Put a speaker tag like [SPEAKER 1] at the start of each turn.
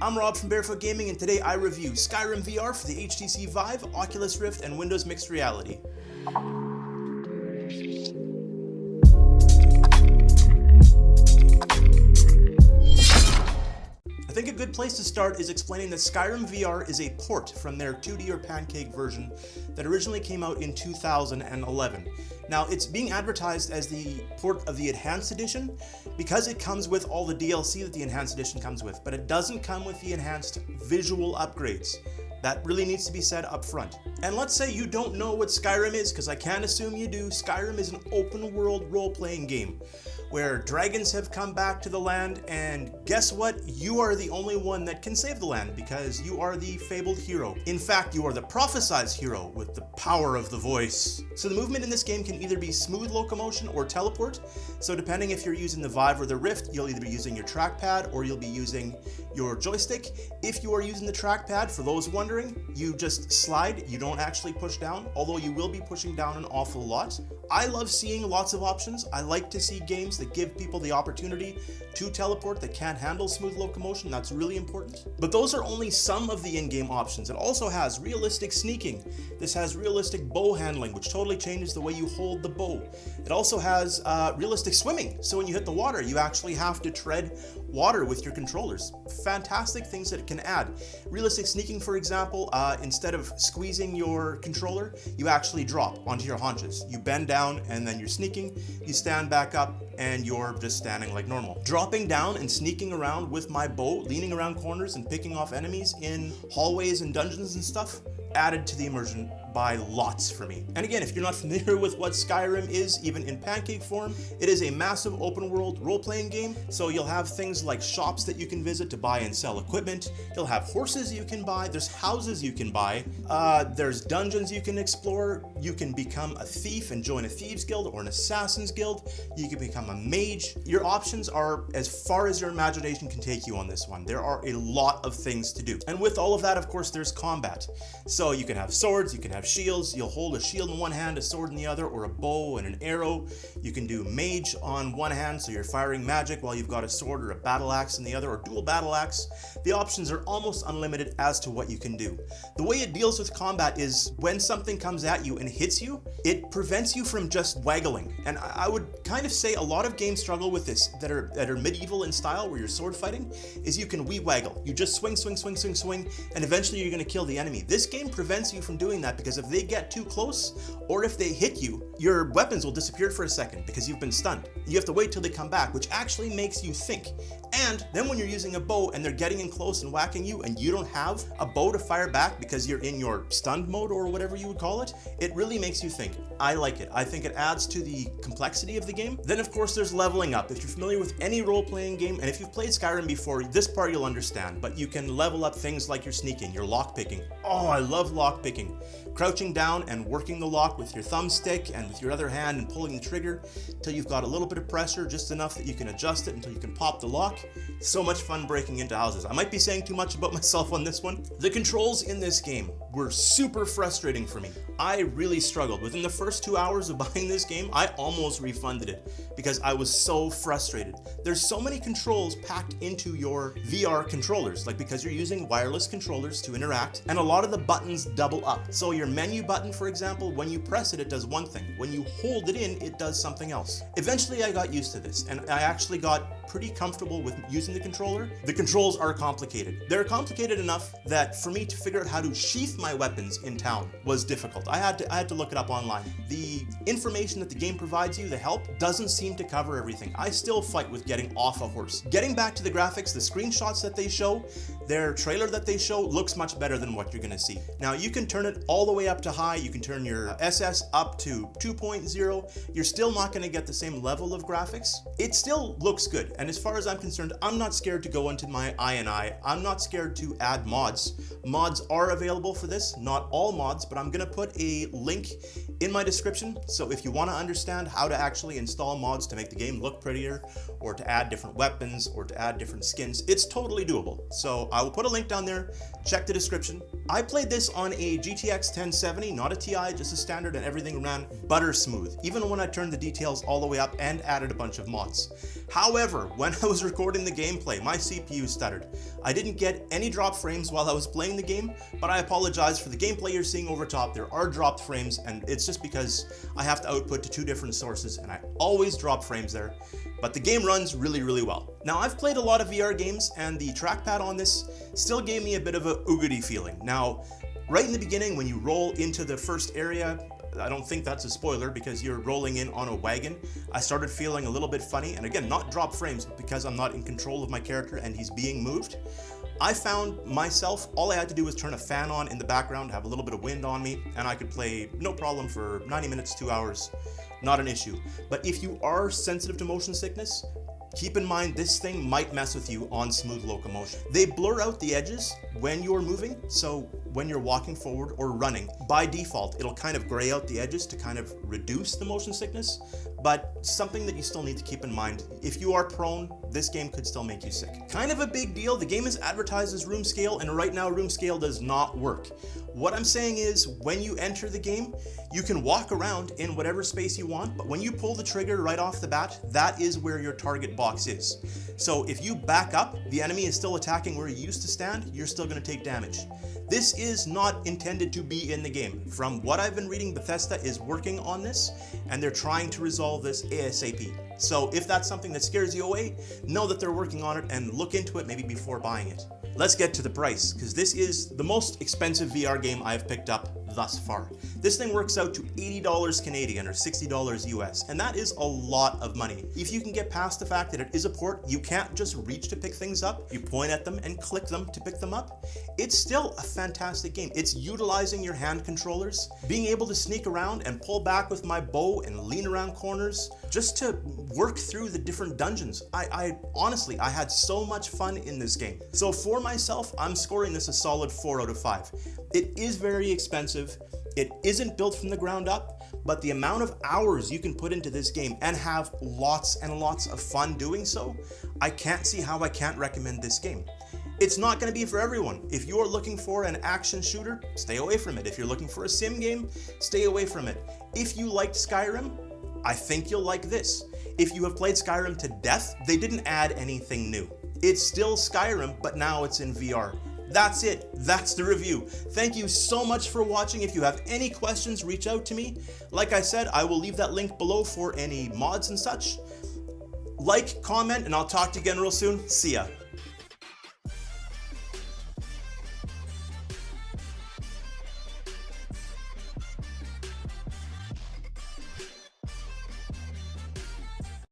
[SPEAKER 1] I'm Rob from Barefoot Gaming, and today I review Skyrim VR for the HTC Vive, Oculus Rift, and Windows Mixed Reality. I think a good place to start is explaining that Skyrim VR is a port from their 2D or pancake version that originally came out in 2011. Now, it's being advertised as the port of the Enhanced Edition because it comes with all the DLC that the Enhanced Edition comes with, but it doesn't come with the enhanced visual upgrades. That really needs to be said up front. And let's say you don't know what Skyrim is, because I can't assume you do. Skyrim is an open world role-playing game where dragons have come back to the land, and guess what? You are the only one that can save the land because you are the fabled hero. In fact, you are the prophesized hero with the power of the voice. So the movement in this game can either be smooth locomotion or teleport. So depending if you're using the Vive or the Rift, you'll either be using your trackpad or you'll be using your joystick. If you are using the trackpad, for those wondering, you just slide, you don't actually push down, although you will be pushing down an awful lot. I love seeing lots of options. I like to see games that give people the opportunity to teleport that can't handle smooth locomotion. That's really important. But those are only some of the in-game options. It also has realistic sneaking. This has realistic bow handling, which totally changes the way you hold the bow. It also has realistic swimming. So when you hit the water, you actually have to tread water with your controllers. Fantastic things that it can add. Realistic sneaking, for example, instead of squeezing your controller, you actually drop onto your haunches. You bend down and then you're sneaking, you stand back up and you're just standing like normal. Dropping down and sneaking around with my bow, leaning around corners and picking off enemies in hallways and dungeons and stuff, added to the immersion by lots for me. And again, if you're not familiar with what Skyrim is, even in pancake form, it is a massive open world role-playing game. So you'll have things like shops that you can visit to buy and sell equipment. You'll have horses you can buy. There's houses you can buy. There's dungeons you can explore. You can become a thief and join a thieves guild or an assassin's guild. You can become a mage. Your options are as far as your imagination can take you on this one. There are a lot of things to do. And with all of that, of course, there's combat. So you can have swords, you can have shields. You'll hold a shield in one hand, a sword in the other, or a bow and an arrow. You can do mage on one hand, so you're firing magic while you've got a sword or a battle axe in the other, or dual battle axe. The options are almost unlimited as to what you can do. The way it deals with combat is when something comes at you and hits you, it prevents you from just waggling. And I would kind of say a lot of games struggle with this that are medieval in style, where you're sword fighting, is you can wee waggle. You just swing, swing, swing, swing, swing, and eventually you're going to kill the enemy. This game prevents you from doing that, because if they get too close or if they hit you, your weapons will disappear for a second because you've been stunned. You have to wait till they come back, which actually makes you think. And then when you're using a bow and they're getting in close and whacking you and you don't have a bow to fire back because you're in your stunned mode or whatever you would call it, it really makes you think. I like it. I think it adds to the complexity of the game. Then of course there's leveling up. If you're familiar with any role-playing game, and if you've played Skyrim before, this part you'll understand, but you can level up things like your sneaking, your lockpicking. Oh, I love lockpicking. Crouching down and working the lock with your thumbstick and with your other hand and pulling the trigger till you've got a little bit of pressure, just enough that you can adjust it until you can pop the lock. So much fun breaking into houses. I might be saying too much about myself on this one. The controls in this game were super frustrating for me. I really struggled. Within the first 2 hours of buying this game, I almost refunded it because I was so frustrated. There's so many controls packed into your VR controllers, like because you're using wireless controllers to interact, and a lot of the buttons double up. So your menu button, for example, when you press it, it does one thing. When you hold it in, it does something else. Eventually, I got used to this, and I actually got pretty comfortable with using the controller. The controls are complicated. They're complicated enough that for me to figure out how to sheath my weapons in town was difficult. I had to look it up online. The information that the game provides you, the help, doesn't seem to cover everything. I still fight with getting off a horse. Getting back to the graphics, the screenshots that they show, their trailer that they show looks much better than what you're gonna see. Now you can turn it all the way up to high, you can turn your SS up to 2.0, you're still not gonna get the same level of graphics. It still looks good, and as far as I'm concerned, I'm not scared to go into my INI. I'm not scared to add mods. Mods are available for this, not all mods, but I'm gonna put a link in my description, so if you wanna understand how to actually install mods to make the game look prettier, or to add different weapons, or to add different skins, it's totally doable. So I will put a link down there, check the description, I played this on a GTX 1070, not a TI, just a standard, and everything ran butter smooth, even when I turned the details all the way up and added a bunch of mods. However, when I was recording the gameplay, my CPU stuttered. I didn't get any drop frames while I was playing the game, but I apologize for the gameplay you're seeing over top. There are dropped frames, and it's just because I have to output to 2 different sources, and I always drop frames there. But the game runs really, really well. Now, I've played a lot of VR games, and the trackpad on this still gave me a bit of a oogity feeling. Now, right in the beginning, when you roll into the first area, I don't think that's a spoiler because you're rolling in on a wagon, I started feeling a little bit funny, and again, not drop frames, but because I'm not in control of my character and he's being moved. I found myself, all I had to do was turn a fan on in the background, have a little bit of wind on me, and I could play no problem for 90 minutes, 2 hours, not an issue. But if you are sensitive to motion sickness, keep in mind this thing might mess with you on smooth locomotion. They blur out the edges when you're moving, so when you're walking forward or running, by default, it'll kind of gray out the edges to kind of reduce the motion sickness, but something that you still need to keep in mind. If you are prone, this game could still make you sick. Kind of a big deal. The game is advertised as room scale, and right now room scale does not work. What I'm saying is, when you enter the game, you can walk around in whatever space you want, but when you pull the trigger right off the bat, that is where your target box is. So if you back up, the enemy is still attacking where you used to stand, you're still going to take damage. This is not intended to be in the game. From what I've been reading, Bethesda is working on this, and they're trying to resolve this ASAP. So if that's something that scares you away, know that they're working on it and look into it maybe before buying it. Let's get to the price, because this is the most expensive VR game I've picked up thus far. This thing works out to $80 Canadian or $60 US, and that is a lot of money. If you can get past the fact that it is a port, you can't just reach to pick things up, you point at them and click them to pick them up, it's still a fantastic game. It's utilizing your hand controllers, being able to sneak around and pull back with my bow and lean around corners, just to work through the different dungeons. Honestly, I had so much fun in this game. So for myself, I'm scoring this a solid 4 out of 5. It is very expensive. It isn't built from the ground up, but the amount of hours you can put into this game and have lots and lots of fun doing so, I can't see how I can't recommend this game. It's not going to be for everyone. If you're looking for an action shooter, stay away from it. If you're looking for a sim game, stay away from it. If you liked Skyrim, I think you'll like this. If you have played Skyrim to death, they didn't add anything new. It's still Skyrim, but now it's in VR. That's it. That's the review. Thank you so much for watching. If you have any questions, reach out to me. Like I said, I will leave that link below for any mods and such. Like, comment, and I'll talk to you again real soon. See ya.